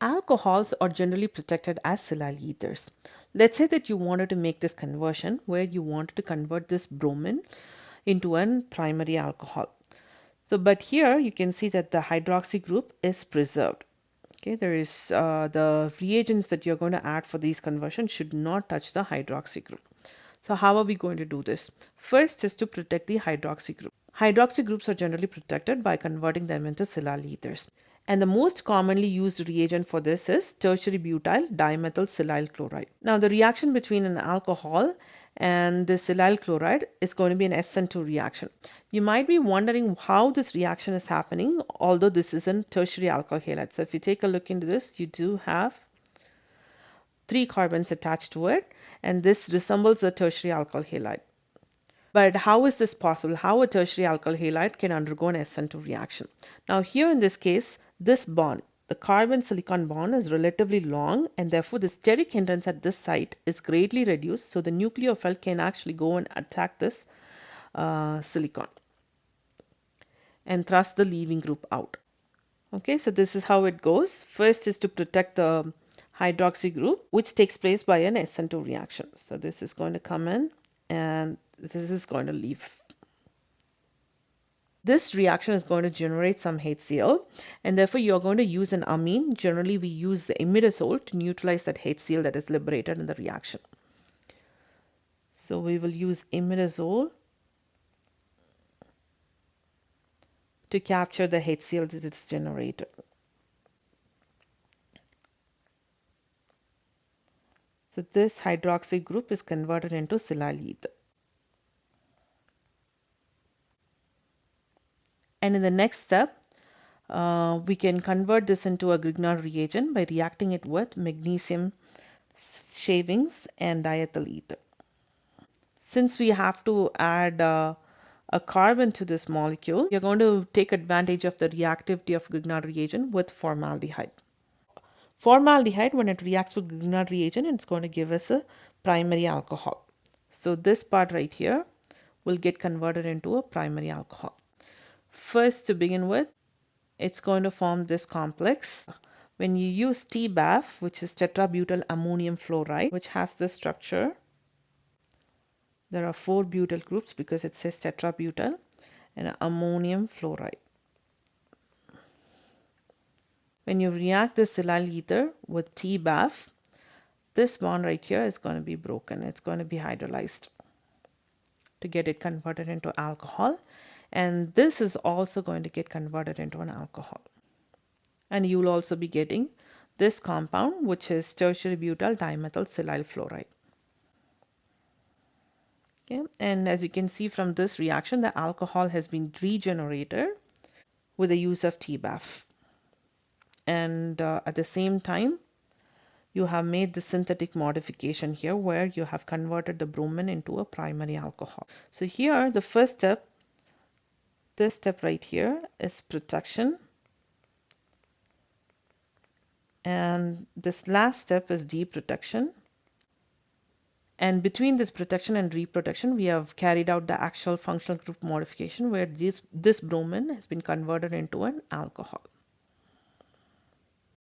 Alcohols are generally protected as silyl ethers. Let's say that you wanted to make this conversion where you wanted to convert this bromine into a primary alcohol. So, but here you can see that the hydroxy group is preserved. Okay, there is the reagents that you're going to add for these conversions should not touch the hydroxy group. So how are we going to do this? First is to protect the hydroxy group. Hydroxy groups are generally protected by converting them into silyl ethers. And the most commonly used reagent for this is tertiary butyl dimethyl silyl chloride. Now the reaction between an alcohol and the silyl chloride is going to be an SN2 reaction. You might be wondering how this reaction is happening, although this is a tertiary alkyl halide. So if you take a look into this, you do have 3 carbons attached to it, and this resembles a tertiary alkyl halide. But how is this possible? How a tertiary alkyl halide can undergo an SN2 reaction? Now here in this case, this bond, the carbon-silicon bond is relatively long, and therefore the steric hindrance at this site is greatly reduced, so the nucleophile can actually go and attack this silicon and thrust the leaving group out. Okay, so this is how it goes. First is to protect the hydroxy group, which takes place by an SN2 reaction. So this is going to come in and this is going to leave. This reaction is going to generate some HCl, and therefore you're going to use an amine. Generally, we use the imidazole to neutralize that HCl that is liberated in the reaction. So we will use imidazole to capture the HCl that is generated. So this hydroxy group is converted into silyl ether. And in the next step, we can convert this into a Grignard reagent by reacting it with magnesium shavings and diethyl ether. Since we have to add a carbon to this molecule, we are going to take advantage of the reactivity of Grignard reagent with formaldehyde. Formaldehyde, when it reacts with Grignard reagent, it's going to give us a primary alcohol. So this part right here will get converted into a primary alcohol. First, to begin with, it's going to form this complex. When you use TBAF, which is tetrabutyl ammonium fluoride, which has this structure, there are 4 butyl groups because it says tetrabutyl and ammonium fluoride. When you react this silyl ether with TBAF, this bond right here is going to be broken. It's going to be hydrolyzed to get it converted into alcohol, and this is also going to get converted into an alcohol. And you will also be getting this compound, which is tertiary butyl dimethyl silyl fluoride. Okay, and as you can see from this reaction, the alcohol has been regenerated with the use of TBAF. And at the same time, you have made the synthetic modification here where you have converted the bromine into a primary alcohol. So here, the first step, this step right here is protection. And this last step is deprotection. And between this protection and reprotection, we have carried out the actual functional group modification where this bromine has been converted into an alcohol.